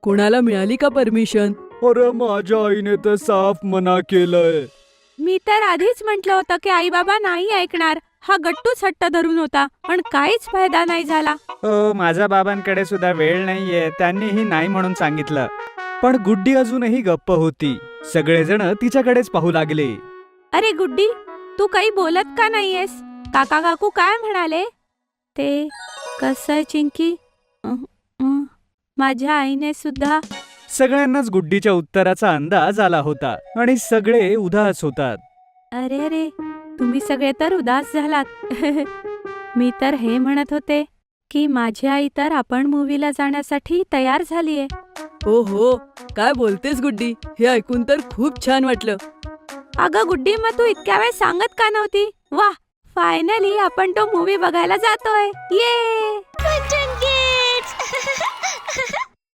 कोणाला मिळाली का परमिशन? अरे माझ्या आईने तर साफ मना केलंय. मी तर आधीच म्हटलं होतं की आई बाबा नाही ऐकणार. हा गट्टूच हट्ट धरून होता, पण काहीच फायदा नाही झाला. माझ्या बाबांकडे सुद्धा वेळ नाहीये, त्यांनीही नाही म्हणून सांगितलं. पण गुड्डी अजूनही गप्प होती. सगळेजण तिच्याकडेच पाहू लागले. अरे गुड्डी, तू काही बोलत का नाहीयेस? काका काकू काय म्हणाले? ते कसं आहे चिंकी, माझ्या आईने सुद्धा. सगळ्यांनाच गुड्डीच्या उत्तराचा अंदाज आला होता आणि सगळे उदास होतात. अरे अरे, तुम्ही सगळे तर उदास झालात. मी तर हे म्हणत होते की माझी आई तर आपण मूवीला जाण्यासाठी तयार झालीये. हो हो, काय बोलतेस गुड्डी? हे ऐकून तर खूप छान वाटलं. अगं गुड्डी, मग तू इतक्या वेळ सांगत का नव्हती? वाह, फायनली आपण तो मूवी बघायला जातोय. ये